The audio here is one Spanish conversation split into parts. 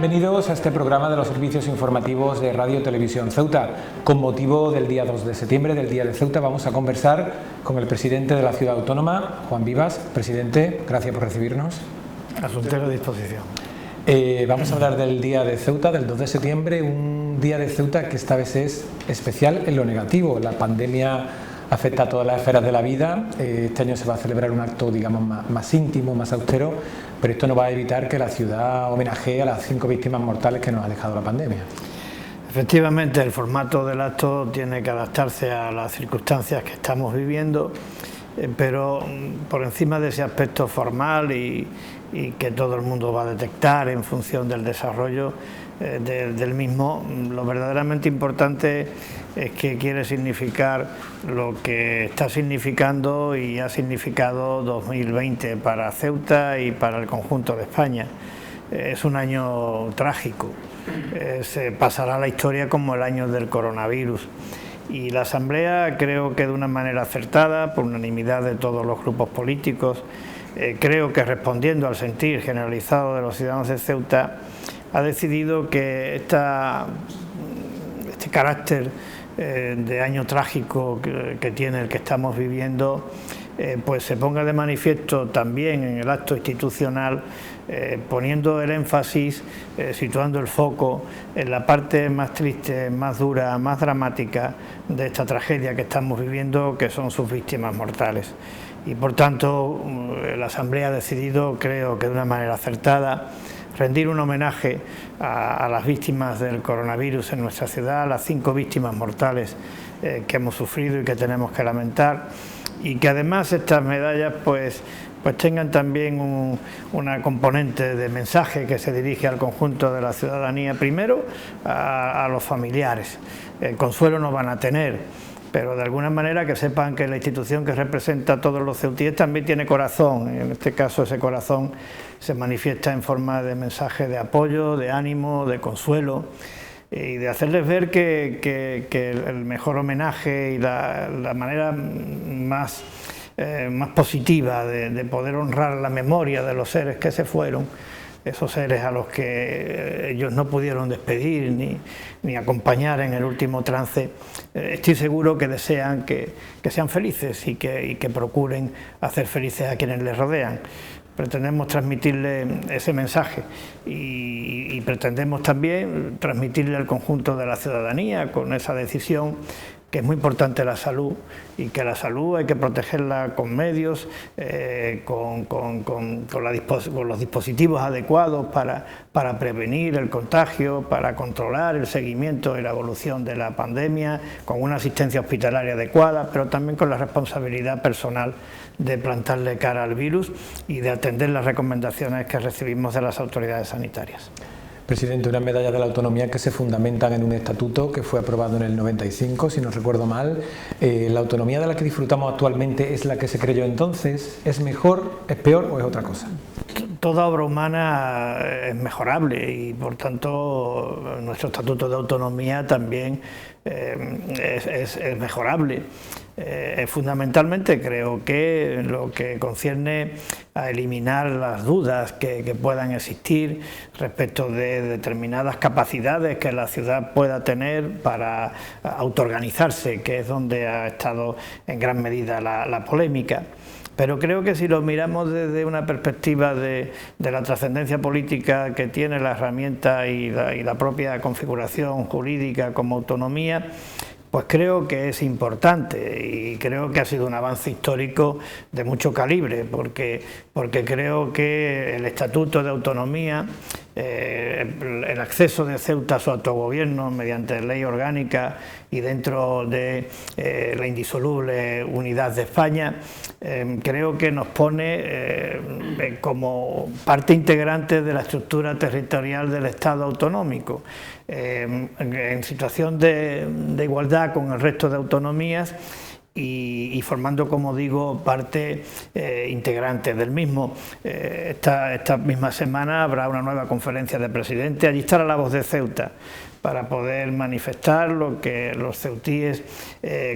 bienvenidos a este programa de los servicios informativos de Radio Televisión Ceuta. Con motivo del día 2 de septiembre, del Día de Ceuta, vamos a conversar con el presidente de la Ciudad Autónoma, Juan Vivas. Presidente, gracias por recibirnos. A su entera disposición. Vamos a hablar del Día de Ceuta, del 2 de septiembre, un Día de Ceuta que esta vez es especial en lo negativo. La pandemia afecta a todas las esferas de la vida. Este año se va a celebrar un acto, digamos, más íntimo, más austero, pero esto no va a evitar que la ciudad homenajee a las 5 víctimas mortales que nos ha dejado la pandemia. Efectivamente, el formato del acto tiene que adaptarse a las circunstancias que estamos viviendo, pero por encima de ese aspecto formal y que todo el mundo va a detectar en función del desarrollo del mismo, lo verdaderamente importante es que quiere significar lo que está significando y ha significado 2020 para Ceuta y para el conjunto de España. Es un año trágico, se pasará a la historia como el año del coronavirus. Y la Asamblea, creo que de una manera acertada, por unanimidad de todos los grupos políticos, creo que respondiendo al sentir generalizado de los ciudadanos de Ceuta, ha decidido que este carácter de año trágico que tiene el que estamos viviendo, pues se ponga de manifiesto también en el acto institucional, poniendo el énfasis, situando el foco en la parte más triste, más dura, más dramática de esta tragedia que estamos viviendo, que son sus víctimas mortales. Y por tanto, la Asamblea ha decidido, creo que de una manera acertada, rendir un homenaje a las víctimas del coronavirus en nuestra ciudad, a las 5 víctimas mortales que hemos sufrido y que tenemos que lamentar, y que además estas medallas pues tengan también una componente de mensaje que se dirige al conjunto de la ciudadanía, primero a los familiares. El consuelo no van a tener, pero de alguna manera que sepan que la institución que representa a todos los ceutíes también tiene corazón. En este caso ese corazón se manifiesta en forma de mensaje de apoyo, de ánimo, de consuelo, y de hacerles ver que el mejor homenaje y la manera más positiva de poder honrar la memoria de los seres que se fueron, esos seres a los que ellos no pudieron despedir ni acompañar en el último trance, estoy seguro que desean que sean felices y que procuren hacer felices a quienes les rodean. Pretendemos transmitirle ese mensaje y pretendemos también transmitirle al conjunto de la ciudadanía con esa decisión, que es muy importante la salud, y que la salud hay que protegerla con medios, con los dispositivos adecuados para prevenir el contagio, para controlar el seguimiento y la evolución de la pandemia, con una asistencia hospitalaria adecuada, pero también con la responsabilidad personal de plantarle cara al virus y de atender las recomendaciones que recibimos de las autoridades sanitarias. Presidente, unas medallas de la autonomía que se fundamentan en un estatuto que fue aprobado en el 95, si no recuerdo mal. ¿La autonomía de la que disfrutamos actualmente es la que se creyó entonces? ¿Es mejor, es peor o es otra cosa? Toda obra humana es mejorable y por tanto nuestro estatuto de autonomía también es mejorable. Fundamentalmente creo que en lo que concierne a eliminar las dudas que puedan existir respecto de determinadas capacidades que la ciudad pueda tener para autoorganizarse, que es donde ha estado en gran medida la polémica. Pero creo que si lo miramos desde una perspectiva de la trascendencia política que tiene la herramienta y la propia configuración jurídica como autonomía, pues creo que es importante y creo que ha sido un avance histórico de mucho calibre, porque creo que el Estatuto de Autonomía, el acceso de Ceuta a su autogobierno mediante ley orgánica y dentro de la indisoluble unidad de España, creo que nos pone como parte integrante de la estructura territorial del Estado autonómico, en situación de igualdad con el resto de autonomías y formando, como digo, parte integrante del mismo. Esta misma semana habrá una nueva conferencia de presidentes, allí estará la voz de Ceuta, para poder manifestar lo que los ceutíes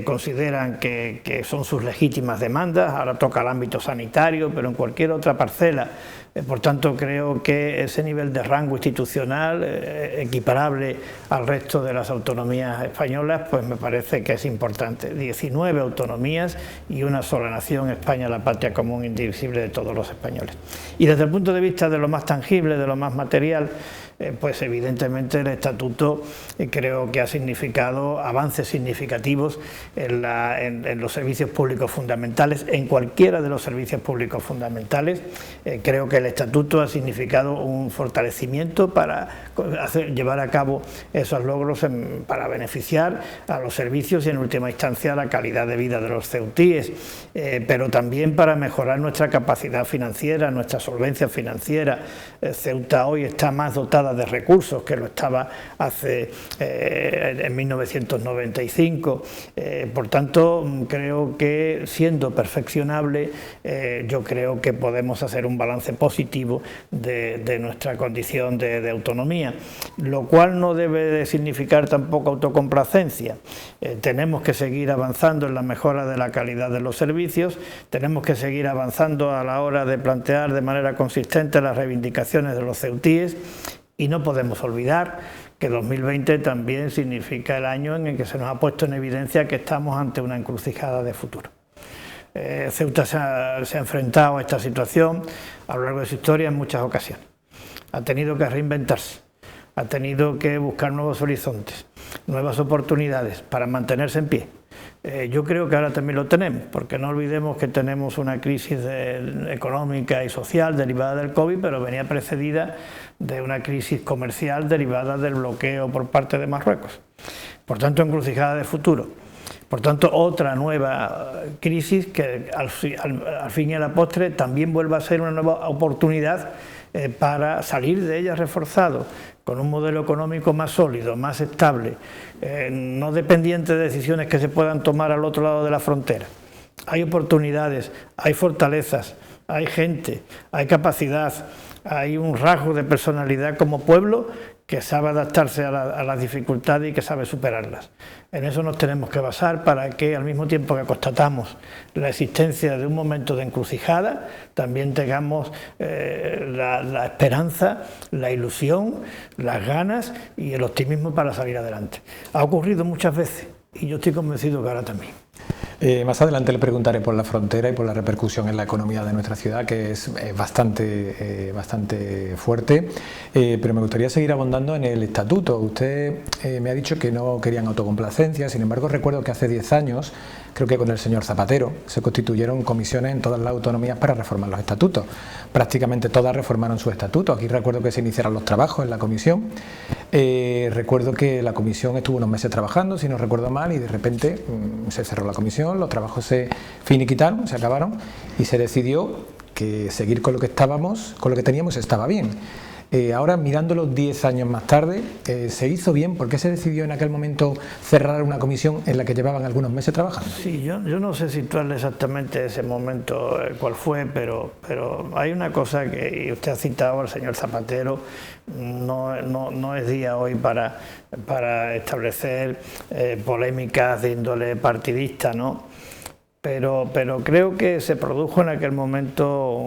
consideran que son sus legítimas demandas. Ahora toca el ámbito sanitario, pero en cualquier otra parcela Por tanto, creo que ese nivel de rango institucional, equiparable al resto de las autonomías españolas, pues me parece que es importante. 19 autonomías y una sola nación, España, la patria común indivisible de todos los españoles. Y desde el punto de vista de lo más tangible, de lo más material, pues evidentemente el Estatuto creo que ha significado avances significativos en los servicios públicos fundamentales, en cualquiera de los servicios públicos fundamentales. Creo que el Estatuto ha significado un fortalecimiento para llevar a cabo esos logros para beneficiar a los servicios y en última instancia la calidad de vida de los ceutíes, pero también para mejorar nuestra capacidad financiera, nuestra solvencia financiera. Ceuta hoy está más dotada de recursos que lo estaba en 1995, por tanto creo que siendo perfeccionable yo creo que podemos hacer un balance positivo de nuestra condición de autonomía, lo cual no debe de significar tampoco autocomplacencia. Tenemos que seguir avanzando en la mejora de la calidad de los servicios, tenemos que seguir avanzando a la hora de plantear de manera consistente las reivindicaciones de los ceutíes. Y no podemos olvidar que 2020 también significa el año en el que se nos ha puesto en evidencia que estamos ante una encrucijada de futuro. Ceuta se ha enfrentado a esta situación a lo largo de su historia en muchas ocasiones. Ha tenido que reinventarse, ha tenido que buscar nuevos horizontes, nuevas oportunidades para mantenerse en pie. Yo creo que ahora también lo tenemos, porque no olvidemos que tenemos una crisis económica y social derivada del COVID, pero venía precedida de una crisis comercial derivada del bloqueo por parte de Marruecos. Por tanto, encrucijada de futuro. Por tanto, otra nueva crisis que al fin y a la postre también vuelva a ser una nueva oportunidad para salir de ella reforzado, con un modelo económico más sólido, más estable, no dependiente de decisiones que se puedan tomar al otro lado de la frontera. Hay oportunidades, hay fortalezas, hay gente, hay capacidad, hay un rasgo de personalidad como pueblo que sabe adaptarse a las dificultades y que sabe superarlas. En eso nos tenemos que basar para que al mismo tiempo que constatamos la existencia de un momento de encrucijada, también tengamos la esperanza, la ilusión, las ganas y el optimismo para salir adelante. Ha ocurrido muchas veces y yo estoy convencido que ahora también. Más adelante le preguntaré por la frontera y por la repercusión en la economía de nuestra ciudad, que es bastante fuerte, pero me gustaría seguir abundando en el estatuto. Usted me ha dicho que no querían autocomplacencia, sin embargo recuerdo que hace 10 años, creo que con el señor Zapatero, se constituyeron comisiones en todas las autonomías para reformar los estatutos. Prácticamente todas reformaron su estatuto. Aquí recuerdo que se iniciaron los trabajos en la comisión. Recuerdo que la comisión estuvo unos meses trabajando, si no recuerdo mal, y de repente se cerró la comisión, los trabajos se finiquitaron, se acabaron y se decidió que seguir con lo que teníamos estaba bien. Ahora, mirándolo 10 años más tarde, ¿se hizo bien? ¿Por qué se decidió en aquel momento cerrar una comisión en la que llevaban algunos meses trabajando? Sí, yo no sé situarle exactamente ese momento cuál fue, pero hay una cosa que, y usted ha citado al señor Zapatero, no es día hoy para establecer polémicas de índole partidista, ¿no? Pero creo que se produjo en aquel momento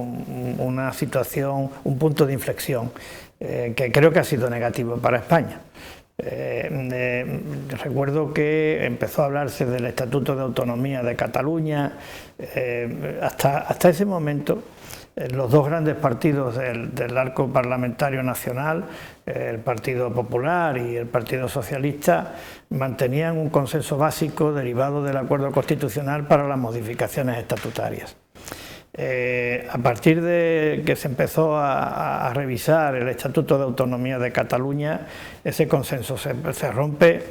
una situación, un punto de inflexión que creo que ha sido negativo para España. Recuerdo que empezó a hablarse del Estatuto de Autonomía de Cataluña. Hasta ese momento los dos grandes partidos del arco parlamentario nacional, el Partido Popular y el Partido Socialista, mantenían un consenso básico derivado del acuerdo constitucional para las modificaciones estatutarias. A partir de que se empezó a revisar el Estatuto de Autonomía de Cataluña, ese consenso se rompe,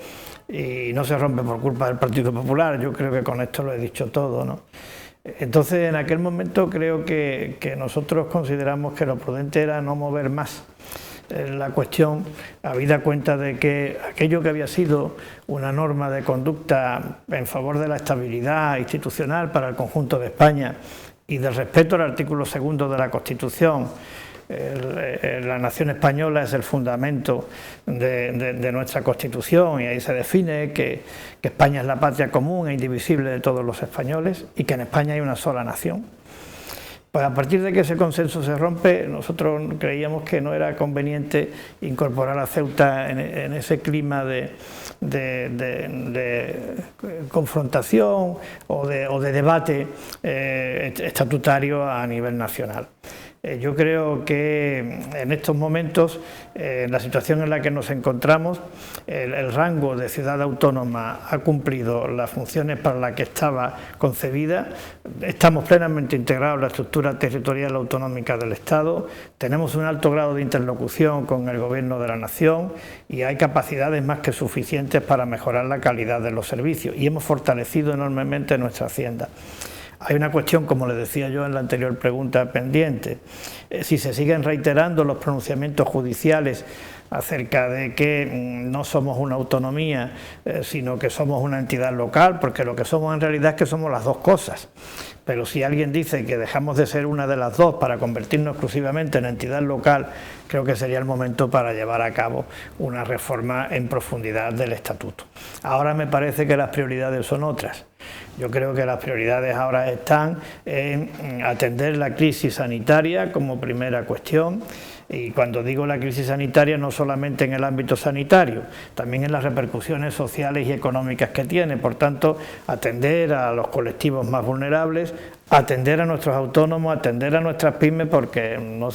y no se rompe por culpa del Partido Popular. Yo creo que con esto lo he dicho todo, ¿no? Entonces, en aquel momento creo que nosotros consideramos que lo prudente era no mover más la cuestión, habida cuenta de que aquello que había sido una norma de conducta en favor de la estabilidad institucional para el conjunto de España y del respeto al artículo 2 de la Constitución. La nación española es el fundamento de nuestra Constitución, y ahí se define que España es la patria común e indivisible de todos los españoles y que en España hay una sola nación. Pues a partir de que ese consenso se rompe, nosotros creíamos que no era conveniente incorporar a Ceuta en ese clima de confrontación o de debate estatutario a nivel nacional. Yo creo que en estos momentos, en la situación en la que nos encontramos, el rango de ciudad autónoma ha cumplido las funciones para las que estaba concebida. Estamos plenamente integrados en la estructura territorial autonómica del Estado, tenemos un alto grado de interlocución con el Gobierno de la Nación y hay capacidades más que suficientes para mejorar la calidad de los servicios y hemos fortalecido enormemente nuestra Hacienda. Hay una cuestión, como les decía yo en la anterior pregunta, pendiente. Si se siguen reiterando los pronunciamientos judiciales acerca de que no somos una autonomía, sino que somos una entidad local, porque lo que somos en realidad es que somos las dos cosas. Pero si alguien dice que dejamos de ser una de las dos para convertirnos exclusivamente en entidad local, creo que sería el momento para llevar a cabo una reforma en profundidad del estatuto. Ahora me parece que las prioridades son otras. Yo creo que las prioridades ahora están en atender la crisis sanitaria como primera cuestión. Y cuando digo la crisis sanitaria, no solamente en el ámbito sanitario, también en las repercusiones sociales y económicas que tiene. Por tanto, atender a los colectivos más vulnerables, atender a nuestros autónomos, atender a nuestras pymes, porque no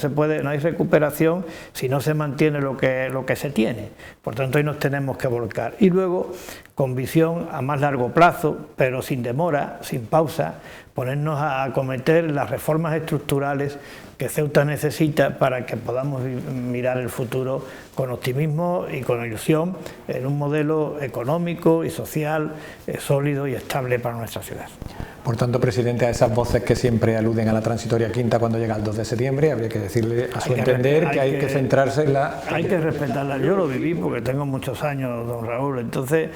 hay recuperación si no se mantiene lo que se tiene. Por tanto, ahí nos tenemos que volcar. Y luego, con visión a más largo plazo, pero sin demora, sin pausa, ponernos a acometer las reformas estructurales que Ceuta necesita para que podamos mirar el futuro con optimismo y con ilusión en un modelo económico y social sólido y estable para nuestra ciudad. Por tanto, presidente, a esas voces que siempre aluden a la transitoria quinta cuando llega el 2 de septiembre, habría que decirle a su entender que hay que centrarse en la... Hay que respetarla. Yo lo viví porque tengo muchos años, don Raúl, entonces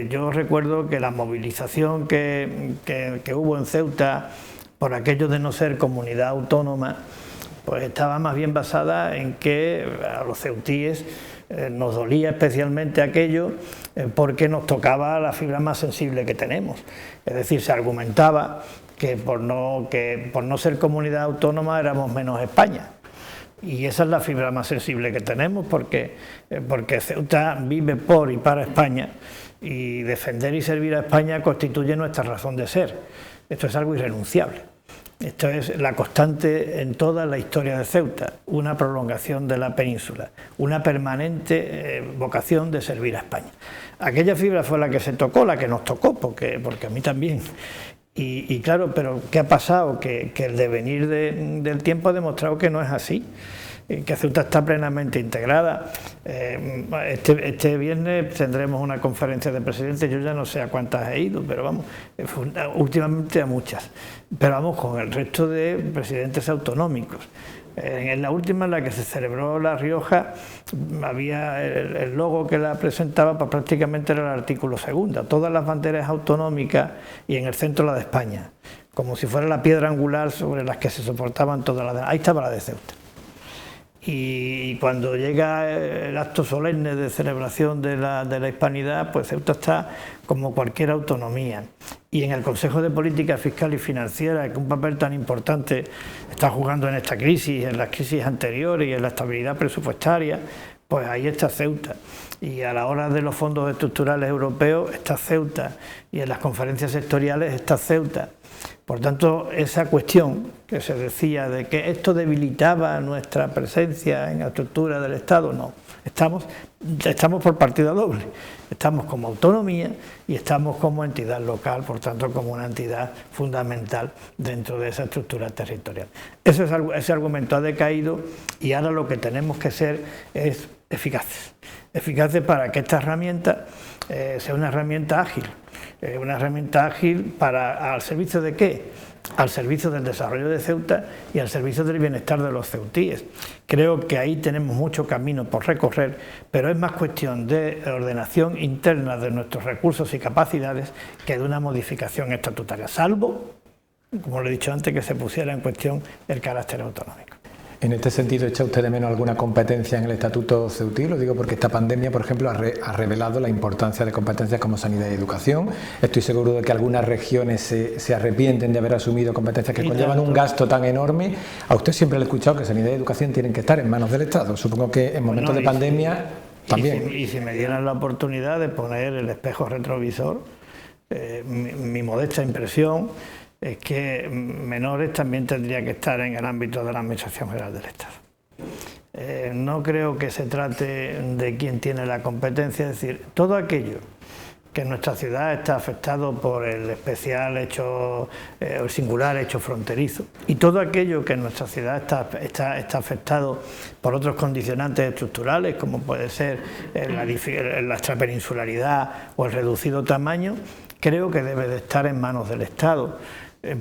yo recuerdo que la movilización que hubo en Ceuta por aquello de no ser comunidad autónoma, pues estaba más bien basada en que a los ceutíes nos dolía especialmente aquello porque nos tocaba la fibra más sensible que tenemos. Es decir, se argumentaba que por no ser comunidad autónoma éramos menos España. Y esa es la fibra más sensible que tenemos porque Ceuta vive por y para España y defender y servir a España constituye nuestra razón de ser. Esto es algo irrenunciable. Esto es la constante en toda la historia de Ceuta, una prolongación de la península, una permanente vocación de servir a España. Aquella fibra fue la que se tocó, la que nos tocó, porque a mí también. Y claro, pero ¿qué ha pasado? Que el devenir del tiempo ha demostrado que no es así, que Ceuta está plenamente integrada. Este viernes tendremos una conferencia de presidentes, yo ya no sé a cuántas he ido, pero vamos, últimamente a muchas, pero vamos con el resto de presidentes autonómicos. En la última, en la que se celebró La Rioja, había el logo que la presentaba, pues prácticamente era el artículo 2, todas las banderas autonómicas y en el centro la de España, como si fuera la piedra angular sobre las que se soportaban todas las demás. Ahí estaba la de Ceuta. Y cuando llega el acto solemne de celebración de la hispanidad, pues Ceuta está como cualquier autonomía. Y en el Consejo de Política Fiscal y Financiera, que un papel tan importante está jugando en esta crisis, en las crisis anteriores y en la estabilidad presupuestaria, pues ahí está Ceuta. Y a la hora de los fondos estructurales europeos está Ceuta. Y en las conferencias sectoriales está Ceuta. Por tanto, esa cuestión que se decía de que esto debilitaba nuestra presencia en la estructura del Estado, no. Estamos por partida doble. Estamos como autonomía y estamos como entidad local, por tanto, como una entidad fundamental dentro de esa estructura territorial. Ese argumento ha decaído y ahora lo que tenemos que ser es eficaces. Eficaces para que esta herramienta sea una herramienta ágil. Una herramienta ágil ¿al servicio de qué? Al servicio del desarrollo de Ceuta y al servicio del bienestar de los ceutíes. Creo que ahí tenemos mucho camino por recorrer, pero es más cuestión de ordenación interna de nuestros recursos y capacidades que de una modificación estatutaria, salvo, como le he dicho antes, que se pusiera en cuestión el carácter autonómico. En este sentido, ¿echa usted de menos alguna competencia en el Estatuto ceutí? Lo digo porque esta pandemia, por ejemplo, ha revelado la importancia de competencias como sanidad y educación. Estoy seguro de que algunas regiones se arrepienten de haber asumido competencias que conllevan un gasto tan enorme. A usted siempre le he escuchado que sanidad y educación tienen que estar en manos del Estado. Supongo que en momentos de pandemia también. Y si me dieran la oportunidad de poner el espejo retrovisor, mi modesta impresión es que menores también tendría que estar en el ámbito de la Administración General del Estado. No creo que se trate de quién tiene la competencia, es decir, todo aquello que en nuestra ciudad está afectado por el especial hecho, el singular hecho fronterizo, y todo aquello que en nuestra ciudad está afectado por otros condicionantes estructurales, como puede ser la extrapeninsularidad o el reducido tamaño, creo que debe de estar en manos del Estado.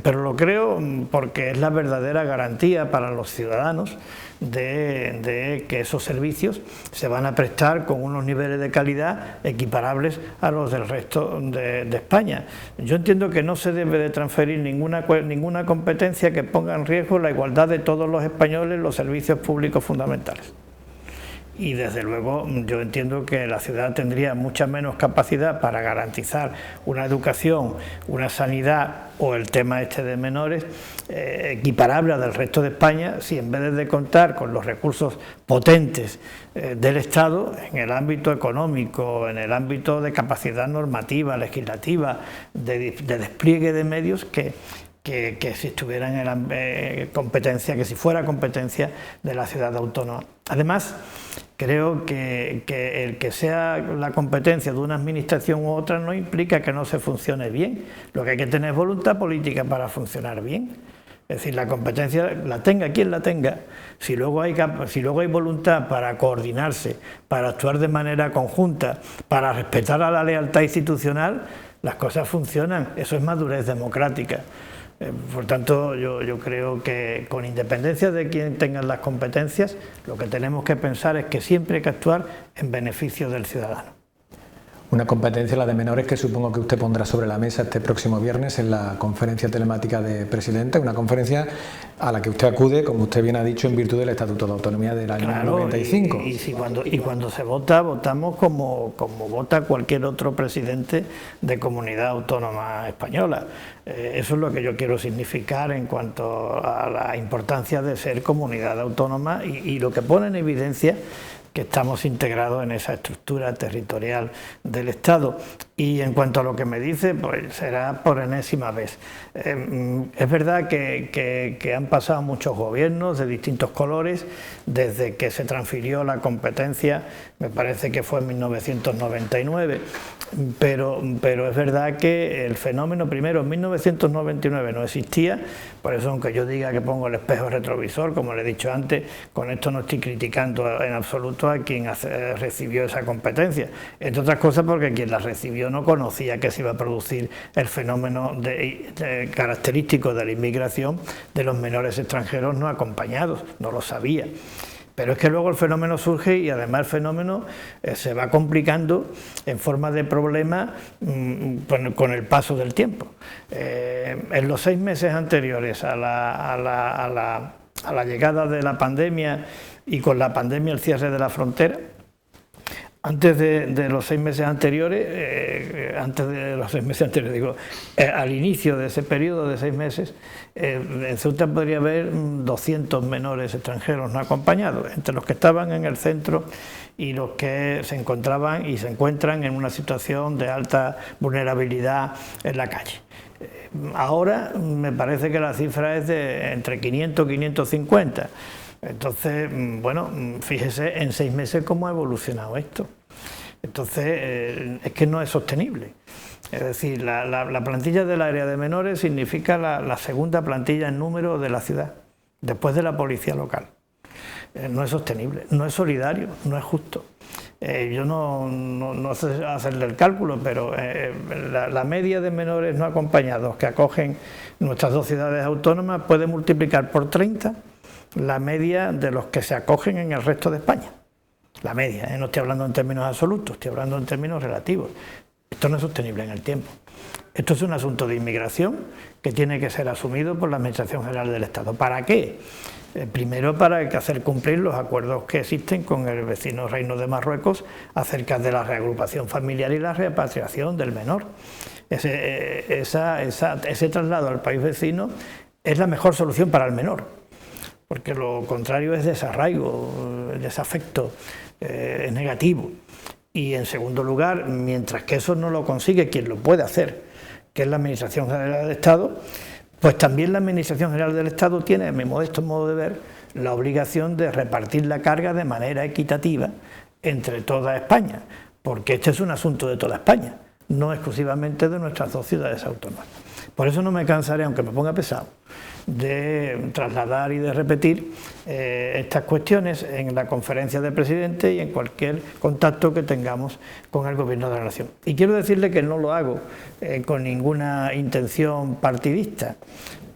Pero lo creo porque es la verdadera garantía para los ciudadanos de que esos servicios se van a prestar con unos niveles de calidad equiparables a los del resto de España. Yo entiendo que no se debe de transferir ninguna competencia que ponga en riesgo la igualdad de todos los españoles en los servicios públicos fundamentales. Y desde luego yo entiendo que la ciudad tendría mucha menos capacidad para garantizar una educación, una sanidad o el tema este de menores equiparable al del resto de España si en vez de contar con los recursos potentes del Estado en el ámbito económico, en el ámbito de capacidad normativa, legislativa, de despliegue de medios que si estuvieran en competencia, que si fuera competencia de la ciudad autónoma. Además, creo que el que sea la competencia de una administración u otra no implica que no se funcione bien. Lo que hay que tener es voluntad política para funcionar bien. Es decir, la competencia la tenga quien la tenga. Si luego hay voluntad para coordinarse, para actuar de manera conjunta, para respetar a la lealtad institucional, las cosas funcionan. Eso es madurez democrática. Por tanto, yo creo que con independencia de quién tenga las competencias, lo que tenemos que pensar es que siempre hay que actuar en beneficio del ciudadano. Una competencia, la de menores, que supongo que usted pondrá sobre la mesa este próximo viernes en la conferencia telemática de presidentes, una conferencia a la que usted acude, como usted bien ha dicho, en virtud del Estatuto de Autonomía del año 95. Y cuando se vota, votamos como vota cualquier otro presidente de comunidad autónoma española. Eso es lo que yo quiero significar en cuanto a la importancia de ser comunidad autónoma y lo que pone en evidencia que estamos integrados en esa estructura territorial del Estado. Y en cuanto a lo que me dice, pues será por enésima vez. Es verdad que han pasado muchos gobiernos de distintos colores desde que se transfirió la competencia, me parece que fue en 1999, pero es verdad que el fenómeno primero en 1999 no existía, por eso aunque yo diga que pongo el espejo retrovisor, como le he dicho antes, con esto no estoy criticando en absoluto a quien recibió esa competencia, entre otras cosas porque quien la recibió no conocía que se iba a producir el fenómeno característico de la inmigración de los menores extranjeros no acompañados, no lo sabía. Pero es que luego el fenómeno surge y además el fenómeno se va complicando en forma de problema con el paso del tiempo. En los 6 meses anteriores a la llegada de la pandemia y con la pandemia el cierre de la frontera, antes de los 6 meses anteriores, al inicio de ese periodo de 6 meses, en Ceuta podría haber 200 menores extranjeros no acompañados, entre los que estaban en el centro y los que se encontraban y se encuentran en una situación de alta vulnerabilidad en la calle. Ahora me parece que la cifra es de entre 500 y 550. Entonces, bueno, fíjese en 6 meses cómo ha evolucionado esto. Entonces, es que no es sostenible. Es decir, la plantilla del área de menores significa la segunda plantilla en número de la ciudad, después de la policía local. No es sostenible, no es solidario, no es justo. Yo no sé hacerle el cálculo, pero la media de menores no acompañados que acogen nuestras 2 ciudades autónomas puede multiplicar por 30 la media de los que se acogen en el resto de España. La media, no estoy hablando en términos absolutos, estoy hablando en términos relativos. Esto no es sostenible en el tiempo. Esto es un asunto de inmigración que tiene que ser asumido por la Administración General del Estado. ¿Para qué? Primero, para hacer cumplir los acuerdos que existen con el vecino Reino de Marruecos acerca de la reagrupación familiar y la repatriación del menor. Ese traslado al país vecino es la mejor solución para el menor, porque lo contrario es desarraigo, desafecto, es negativo. Y en segundo lugar, mientras que eso no lo consigue quien lo puede hacer, que es la Administración General del Estado, pues también la Administración General del Estado tiene, a mi modesto modo de ver, la obligación de repartir la carga de manera equitativa entre toda España, porque este es un asunto de toda España, no exclusivamente de nuestras dos ciudades autónomas. Por eso no me cansaré, aunque me ponga pesado, de trasladar y de repetir estas cuestiones en la conferencia de presidentes y en cualquier contacto que tengamos con el Gobierno de la Nación. Y quiero decirle que no lo hago con ninguna intención partidista,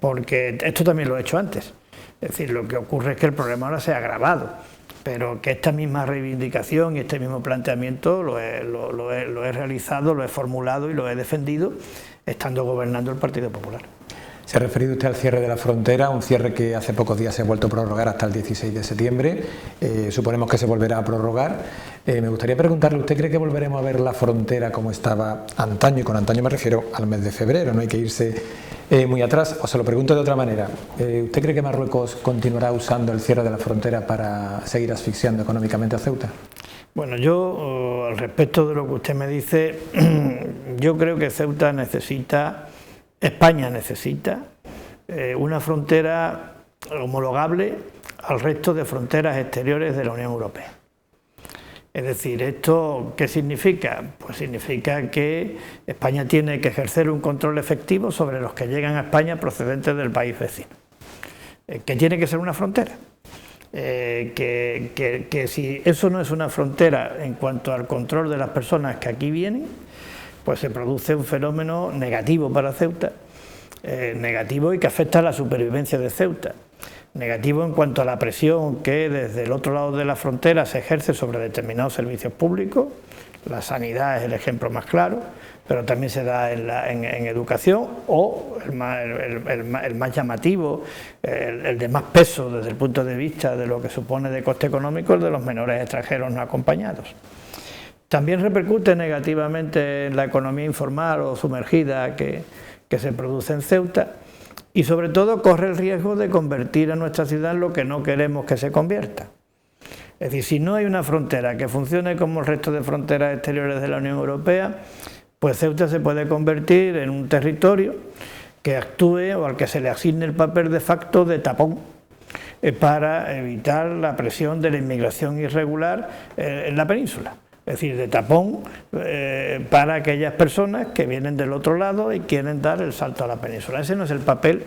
porque esto también lo he hecho antes. Es decir, lo que ocurre es que el problema ahora se ha agravado, pero que esta misma reivindicación y este mismo planteamiento lo he realizado, lo he formulado y lo he defendido estando gobernando el Partido Popular. Se ha referido usted al cierre de la frontera, un cierre que hace pocos días se ha vuelto a prorrogar hasta el 16 de septiembre, suponemos que se volverá a prorrogar. Me gustaría preguntarle, ¿usted cree que volveremos a ver la frontera como estaba antaño? Y con antaño me refiero al mes de febrero, no hay que irse muy atrás. O se lo pregunto de otra manera, ¿usted cree que Marruecos continuará usando el cierre de la frontera para seguir asfixiando económicamente a Ceuta? Bueno, yo, al respecto de lo que usted me dice, yo creo que Ceuta necesita, España necesita una frontera homologable al resto de fronteras exteriores de la Unión Europea. Es decir, ¿esto qué significa? Pues significa que España tiene que ejercer un control efectivo sobre los que llegan a España procedentes del país vecino. ¿Qué tiene que ser una frontera? Que si eso no es una frontera en cuanto al control de las personas que aquí vienen, pues se produce un fenómeno negativo para Ceuta, negativo y que afecta a la supervivencia de Ceuta, negativo en cuanto a la presión que desde el otro lado de la frontera se ejerce sobre determinados servicios públicos. La sanidad es el ejemplo más claro, pero también se da en educación, o el más llamativo, el de más peso desde el punto de vista de lo que supone de coste económico, el de los menores extranjeros no acompañados. También repercute negativamente en la economía informal o sumergida que se produce en Ceuta, y sobre todo corre el riesgo de convertir a nuestra ciudad en lo que no queremos que se convierta. Es decir, si no hay una frontera que funcione como el resto de fronteras exteriores de la Unión Europea, pues Ceuta se puede convertir en un territorio que actúe o al que se le asigne el papel de facto de tapón para evitar la presión de la inmigración irregular en la península. Es decir, de tapón para aquellas personas que vienen del otro lado y quieren dar el salto a la península. Ese no es el papel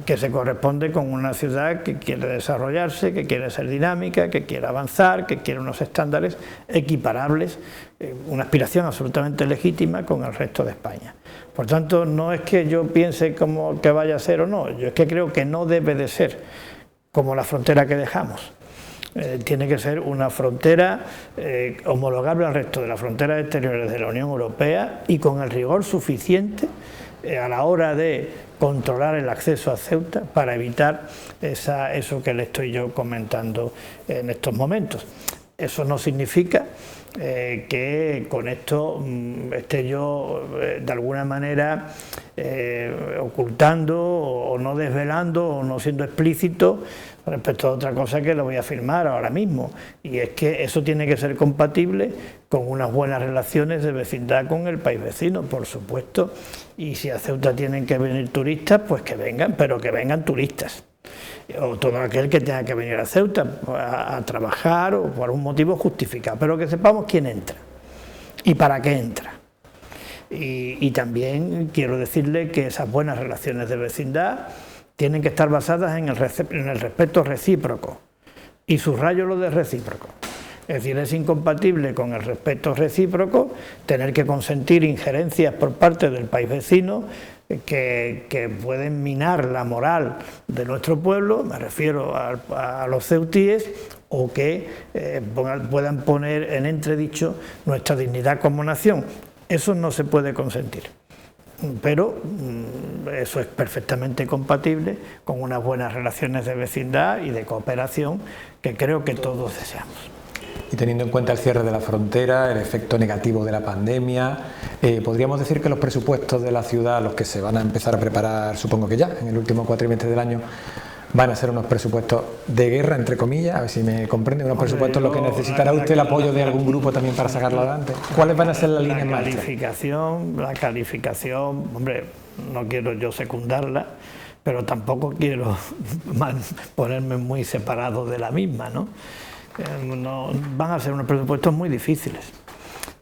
que se corresponde con una ciudad que quiere desarrollarse, que quiere ser dinámica, que quiere avanzar, que quiere unos estándares equiparables, una aspiración absolutamente legítima con el resto de España. Por tanto, no es que yo piense como que vaya a ser o no, yo es que creo que no debe de ser como la frontera que dejamos. Tiene que ser una frontera homologable al resto de las fronteras exteriores de la Unión Europea y con el rigor suficiente a la hora de controlar el acceso a Ceuta para evitar eso que le estoy yo comentando en estos momentos. Eso no significa que con esto esté yo de alguna manera ocultando o no desvelando o no siendo explícito respecto a otra cosa que lo voy a afirmar ahora mismo, y es que eso tiene que ser compatible con unas buenas relaciones de vecindad con el país vecino, por supuesto, y si a Ceuta tienen que venir turistas, pues que vengan, pero que vengan turistas, o todo aquel que tenga que venir a Ceuta a trabajar o por un motivo justificado, pero que sepamos quién entra y para qué entra. Y también quiero decirle que esas buenas relaciones de vecindad tienen que estar basadas en el respeto recíproco, y subrayo lo de recíproco. Es decir, es incompatible con el respeto recíproco tener que consentir injerencias por parte del país vecino que pueden minar la moral de nuestro pueblo, me refiero a los ceutíes, o que puedan poner en entredicho nuestra dignidad como nación. Eso no se puede consentir, pero eso es perfectamente compatible con unas buenas relaciones de vecindad y de cooperación que creo que todos deseamos. Y teniendo en cuenta el cierre de la frontera, el efecto negativo de la pandemia, ¿podríamos decir que los presupuestos de la ciudad, los que se van a empezar a preparar, supongo que ya, en el último cuatrimestre del año, van a ser unos presupuestos de guerra, entre comillas? A ver si me comprende, unos presupuestos en los que necesitará usted el apoyo de algún grupo también para sacarlo adelante. ¿Cuáles van a ser las líneas más? La calificación, hombre, no quiero yo secundarla, pero tampoco quiero ponerme muy separado de la misma, ¿no? Van a ser unos presupuestos muy difíciles.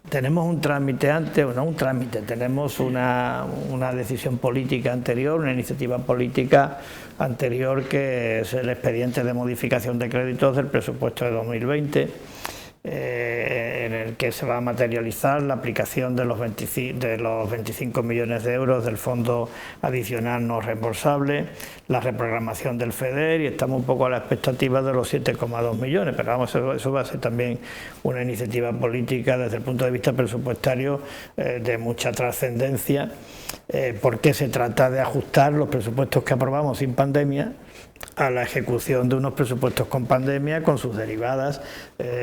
Tenemos un trámite antes, o no un trámite, tenemos una decisión política anterior, una iniciativa política anterior, que es el expediente de modificación de créditos del presupuesto de 2020, en el que se va a materializar la aplicación de los 25 millones de euros del fondo adicional no reembolsable, la reprogramación del FEDER, y estamos un poco a la expectativa de los 7,2 millones, pero vamos, eso va a ser también una iniciativa política desde el punto de vista presupuestario de mucha trascendencia, porque se trata de ajustar los presupuestos que aprobamos sin pandemia a la ejecución de unos presupuestos con pandemia, con sus derivadas,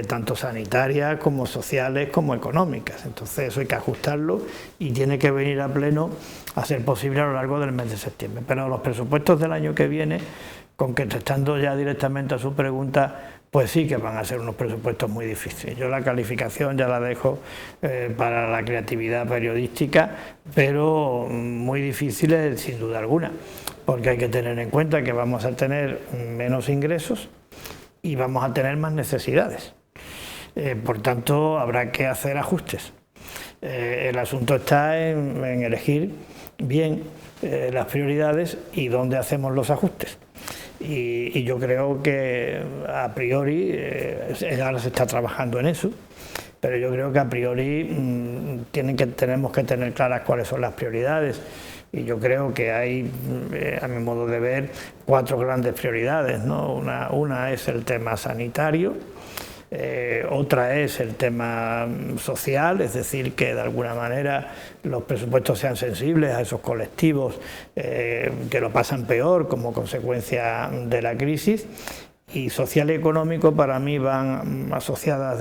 tanto sanitarias como sociales como económicas. Entonces eso hay que ajustarlo y tiene que venir a pleno a ser posible a lo largo del mes de septiembre. Pero los presupuestos del año que viene, contestando ya directamente a su pregunta, pues sí que van a ser unos presupuestos muy difíciles. Yo la calificación ya la dejo para la creatividad periodística, pero muy difíciles sin duda alguna, porque hay que tener en cuenta que vamos a tener menos ingresos y vamos a tener más necesidades. Por tanto, habrá que hacer ajustes. El asunto está en elegir bien las prioridades y dónde hacemos los ajustes. Y yo creo que a priori, ahora se está trabajando en eso, pero yo creo que a priori tenemos que tener claras cuáles son las prioridades. Y yo creo que hay, a mi modo de ver, 4 grandes prioridades, ¿no? Una es el tema sanitario, otra es el tema social, es decir, que de alguna manera los presupuestos sean sensibles a esos colectivos que lo pasan peor como consecuencia de la crisis. Y social y económico para mí van asociadas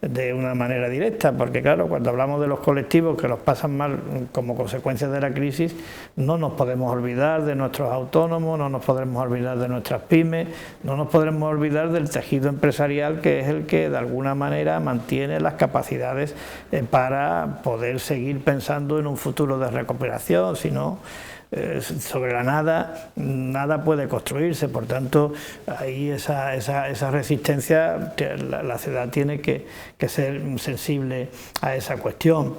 de una manera directa, porque claro, cuando hablamos de los colectivos que los pasan mal como consecuencia de la crisis, no nos podemos olvidar de nuestros autónomos, no nos podremos olvidar de nuestras pymes, no nos podremos olvidar del tejido empresarial, que es el que de alguna manera mantiene las capacidades para poder seguir pensando en un futuro de recuperación. Si no, sobre la nada puede construirse. Por tanto, ahí esa resistencia, la ciudad tiene que ser sensible a esa cuestión.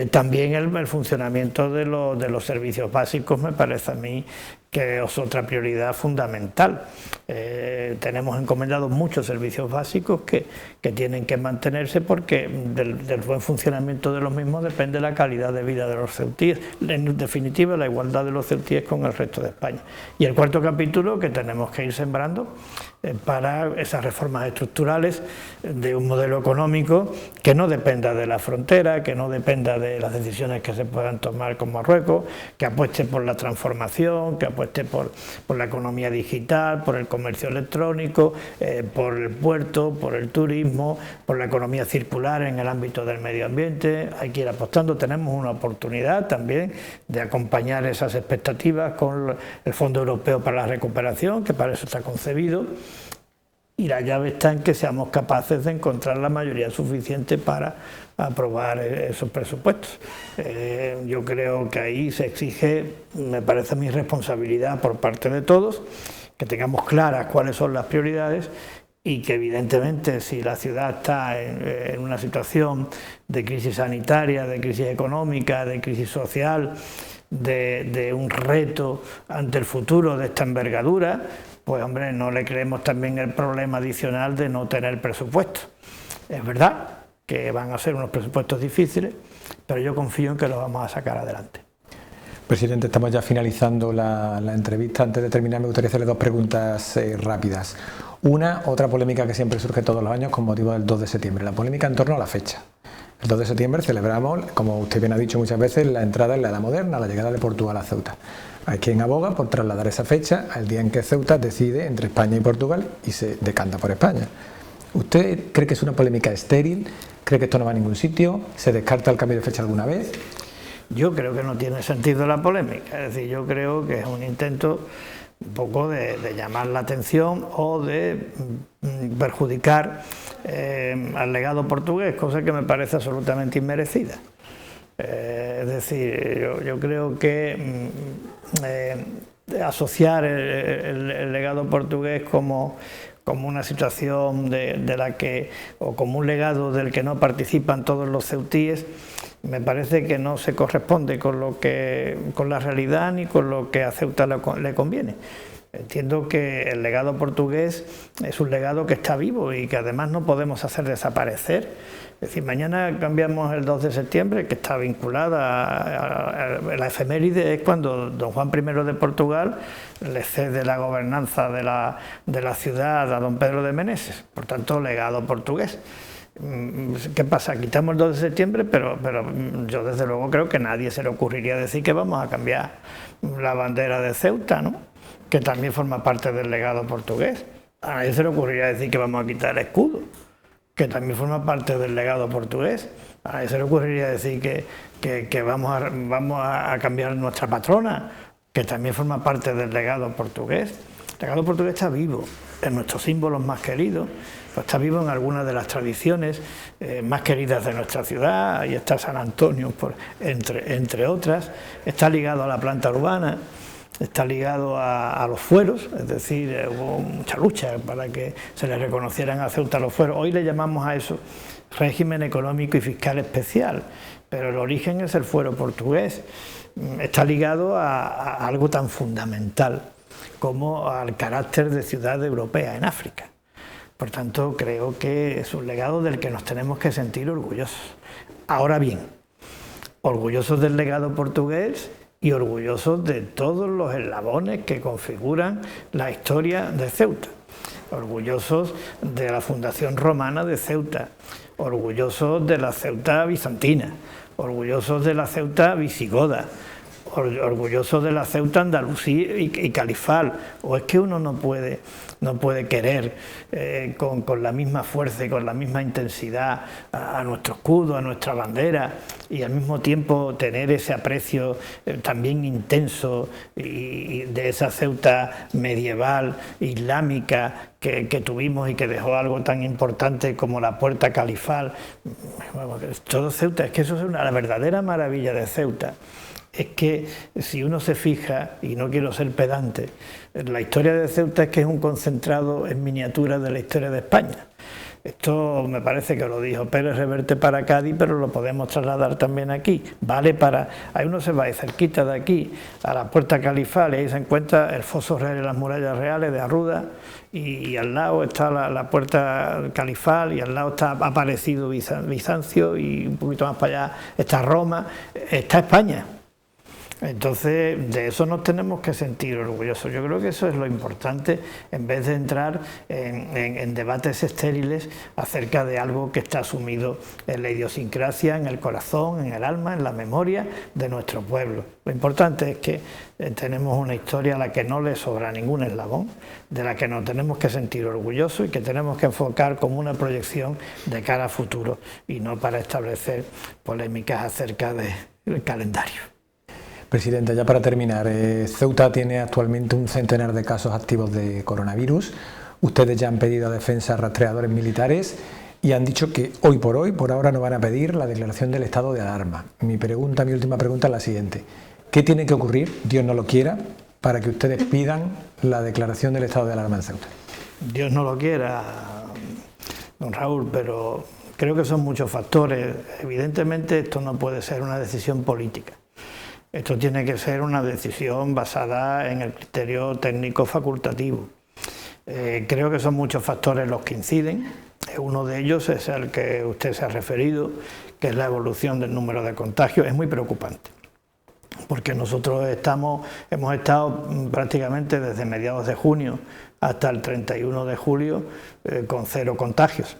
También el funcionamiento de los servicios básicos me parece a mí que es otra prioridad fundamental. Tenemos encomendados muchos servicios básicos que tienen que mantenerse, porque del buen funcionamiento de los mismos depende la calidad de vida de los ceutíes, en definitiva la igualdad de los ceutíes con el resto de España. Y el cuarto capítulo que tenemos que ir sembrando para esas reformas estructurales de un modelo económico que no dependa de la frontera, que no dependa de las decisiones que se puedan tomar con Marruecos, que apueste por la transformación, que apueste por la economía digital, por el comercio electrónico, por el puerto, por el turismo, por la economía circular en el ámbito del medio ambiente. Hay que ir apostando. Tenemos una oportunidad también de acompañar esas expectativas con el Fondo Europeo para la Recuperación, que para eso está concebido. Y la llave está en que seamos capaces de encontrar la mayoría suficiente para aprobar esos presupuestos. Yo creo que ahí se exige, me parece mi responsabilidad por parte de todos, que tengamos claras cuáles son las prioridades y que evidentemente si la ciudad está en una situación de crisis sanitaria, de crisis económica, de crisis social, de un reto ante el futuro de esta envergadura, pues hombre, no le creemos también el problema adicional de no tener presupuesto. Es verdad que van a ser unos presupuestos difíciles, pero yo confío en que los vamos a sacar adelante. Presidente, estamos ya finalizando la entrevista. Antes de terminar, me gustaría hacerle 2 preguntas rápidas. Otra polémica que siempre surge todos los años con motivo del 2 de septiembre, la polémica en torno a la fecha. El 2 de septiembre celebramos, como usted bien ha dicho muchas veces, la entrada en la Edad Moderna, la llegada de Portugal a Ceuta. Hay quien aboga por trasladar esa fecha al día en que Ceuta decide entre España y Portugal y se decanta por España. ¿Usted cree que es una polémica estéril? ¿Cree que esto no va a ningún sitio? ¿Se descarta el cambio de fecha alguna vez? Yo creo que no tiene sentido la polémica, es decir, yo creo que es un intento un poco de llamar la atención o de perjudicar al legado portugués, cosa que me parece absolutamente inmerecida. Es decir, yo creo que asociar el legado portugués como una situación de la que, o como un legado del que no participan todos los ceutíes, me parece que no se corresponde con la realidad ni con lo que a Ceuta le conviene. Entiendo que el legado portugués es un legado que está vivo y que además no podemos hacer desaparecer. Es decir, mañana cambiamos el 2 de septiembre, que está vinculada a la efeméride, es cuando don Juan I de Portugal le cede la gobernanza de la ciudad a don Pedro de Meneses, por tanto, legado portugués. ¿Qué pasa? Quitamos el 2 de septiembre, pero yo desde luego creo que a nadie se le ocurriría decir que vamos a cambiar la bandera de Ceuta, ¿no?, que también forma parte del legado portugués. A nadie se le ocurriría decir que vamos a quitar el escudo, que también forma parte del legado portugués. A nadie se le ocurriría decir que vamos a cambiar nuestra patrona, que también forma parte del legado portugués. El legado portugués está vivo en nuestros símbolos más queridos, pues está vivo en algunas de las tradiciones más queridas de nuestra ciudad. Ahí está San Antonio, entre otras. Está ligado a la planta urbana, está ligado a los fueros, es decir, hubo mucha lucha para que se le reconocieran a Ceuta los fueros. Hoy le llamamos a eso régimen económico y fiscal especial, pero el origen es el fuero portugués. Está ligado a algo tan fundamental como al carácter de ciudad europea en África. Por tanto, creo que es un legado del que nos tenemos que sentir orgullosos. Ahora bien, orgullosos del legado portugués y orgullosos de todos los eslabones que configuran la historia de Ceuta. Orgullosos de la fundación romana de Ceuta, orgullosos de la Ceuta bizantina, orgullosos de la Ceuta visigoda, orgullosos de la Ceuta andalusí y califal. ¿O es que uno no puede querer con la misma fuerza y con la misma intensidad a nuestro escudo, a nuestra bandera, y al mismo tiempo tener ese aprecio también intenso y de esa Ceuta medieval, islámica, que tuvimos y que dejó algo tan importante como la puerta califal? Todo Ceuta, es que eso es la verdadera maravilla de Ceuta. Es que si uno se fija, y no quiero ser pedante, la historia de Ceuta es que es un concentrado en miniatura de la historia de España. Esto me parece que lo dijo Pérez Reverte para Cádiz, pero lo podemos trasladar también aquí. Vale para... Ahí uno se va ahí cerquita de aquí, a la puerta califal, y ahí se encuentra el foso real y las murallas reales de Arruda, y al lado está la puerta califal, y al lado está Aparecido Bizancio, y un poquito más para allá está Roma, está España. Entonces, de eso nos tenemos que sentir orgullosos. Yo creo que eso es lo importante, en vez de entrar en debates estériles acerca de algo que está sumido en la idiosincrasia, en el corazón, en el alma, en la memoria de nuestro pueblo. Lo importante es que tenemos una historia a la que no le sobra ningún eslabón, de la que nos tenemos que sentir orgullosos y que tenemos que enfocar como una proyección de cara a futuro, y no para establecer polémicas acerca del calendario. Presidenta, ya para terminar, Ceuta tiene actualmente un centenar de casos activos de coronavirus. Ustedes ya han pedido a Defensa rastreadores militares y han dicho que hoy por ahora no van a pedir la declaración del estado de alarma. Mi última pregunta es la siguiente. ¿Qué tiene que ocurrir, Dios no lo quiera, para que ustedes pidan la declaración del estado de alarma en Ceuta? Dios no lo quiera, don Raúl, pero creo que son muchos factores. Evidentemente esto no puede ser una decisión política. Esto tiene que ser una decisión basada en el criterio técnico facultativo. Creo que son muchos factores los que inciden. Uno de ellos es el que usted se ha referido, que es la evolución del número de contagios. Es muy preocupante, porque nosotros hemos estado prácticamente desde mediados de junio hasta el 31 de julio con 0 contagios.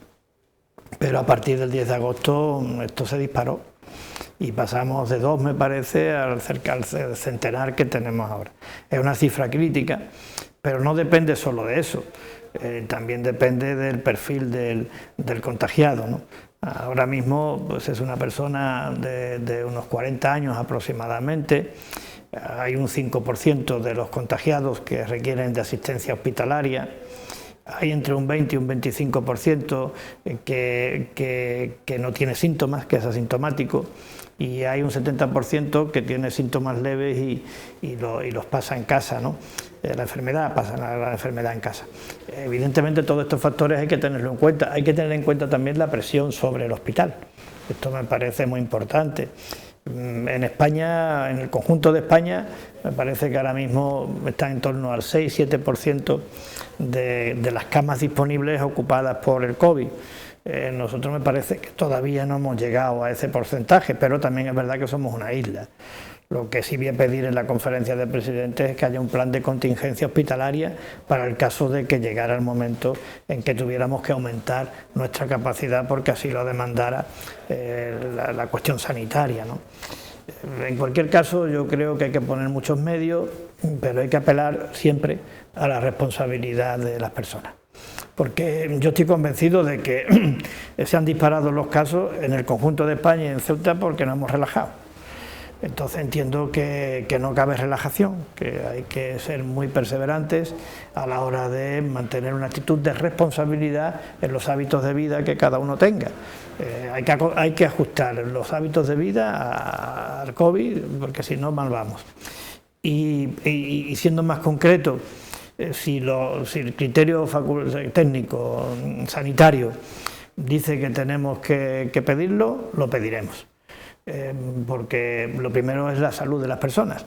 pero a partir del 10 de agosto esto se disparó y pasamos de 2, me parece, al centenar que tenemos ahora. Es una cifra crítica, pero no depende solo de eso, también depende del perfil del contagiado, ¿no? Ahora mismo pues es una persona de unos 40 años aproximadamente. Hay un 5% de los contagiados que requieren de asistencia hospitalaria, hay entre un 20 y un 25% que no tiene síntomas, que es asintomático, y hay un 70% que tiene síntomas leves y los pasa en casa, ¿no? La enfermedad, pasa la enfermedad en casa. Evidentemente todos estos factores hay que tenerlo en cuenta. Hay que tener en cuenta también la presión sobre el hospital. Esto me parece muy importante. En España, en el conjunto de España, me parece que ahora mismo está en torno al 6-7% de las camas disponibles ocupadas por el COVID. Nosotros me parece que todavía no hemos llegado a ese porcentaje, pero también es verdad que somos una isla. Lo que sí voy a pedir en la conferencia de presidentes es que haya un plan de contingencia hospitalaria para el caso de que llegara el momento en que tuviéramos que aumentar nuestra capacidad porque así lo demandara la cuestión sanitaria, ¿no? En cualquier caso, yo creo que hay que poner muchos medios, pero hay que apelar siempre a la responsabilidad de las personas. Porque yo estoy convencido de que se han disparado los casos en el conjunto de España y en Ceuta porque nos hemos relajado. Entonces entiendo que no cabe relajación, que hay que ser muy perseverantes a la hora de mantener una actitud de responsabilidad en los hábitos de vida que cada uno tenga. Hay que ajustar los hábitos de vida al COVID, porque si no, mal vamos. Y siendo más concreto, si el criterio técnico sanitario dice que tenemos que pedirlo, lo pediremos. Porque lo primero es la salud de las personas.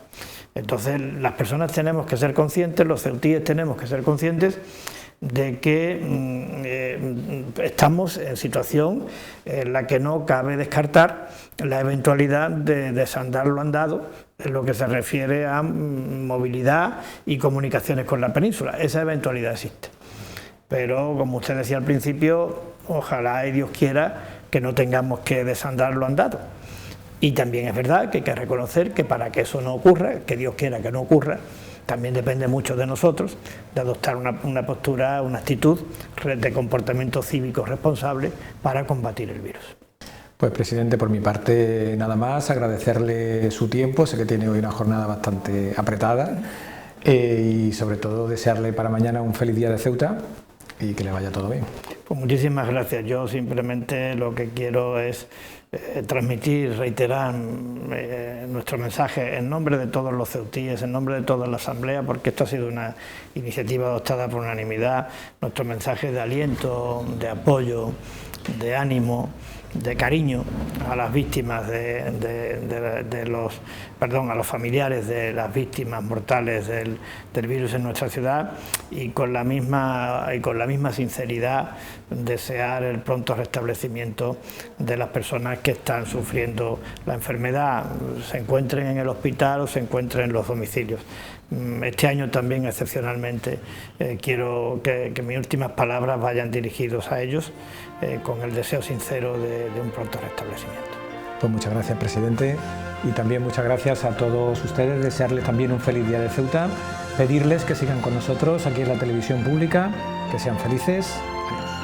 Entonces las personas tenemos que ser conscientes, los ceutíes tenemos que ser conscientes de que estamos en situación en la que no cabe descartar la eventualidad de desandar lo andado en lo que se refiere a movilidad y comunicaciones con la península. Esa eventualidad existe. Pero como usted decía al principio, ojalá y Dios quiera que no tengamos que desandar lo andado. Y también es verdad que hay que reconocer que para que eso no ocurra, que Dios quiera que no ocurra, también depende mucho de nosotros, de adoptar una postura, una actitud de comportamiento cívico responsable para combatir el virus. Pues presidente, por mi parte nada más, agradecerle su tiempo, sé que tiene hoy una jornada bastante apretada y sobre todo desearle para mañana un feliz día de Ceuta y que le vaya todo bien. Pues muchísimas gracias, yo simplemente lo que quiero es transmitir, reiterar nuestro mensaje en nombre de todos los ceutíes, en nombre de toda la Asamblea, porque esto ha sido una iniciativa adoptada por unanimidad, nuestro mensaje de aliento, de apoyo, de ánimo, de cariño a las víctimas a los familiares de las víctimas mortales del virus en nuestra ciudad y con la misma sinceridad desear el pronto restablecimiento de las personas que están sufriendo la enfermedad, se encuentren en el hospital o se encuentren en los domicilios. Este año también excepcionalmente quiero que mis últimas palabras vayan dirigidos a ellos con el deseo sincero de un pronto restablecimiento. Pues muchas gracias, presidente, y también muchas gracias a todos ustedes, desearles también un feliz día de Ceuta, pedirles que sigan con nosotros aquí en la televisión pública, que sean felices. Adiós.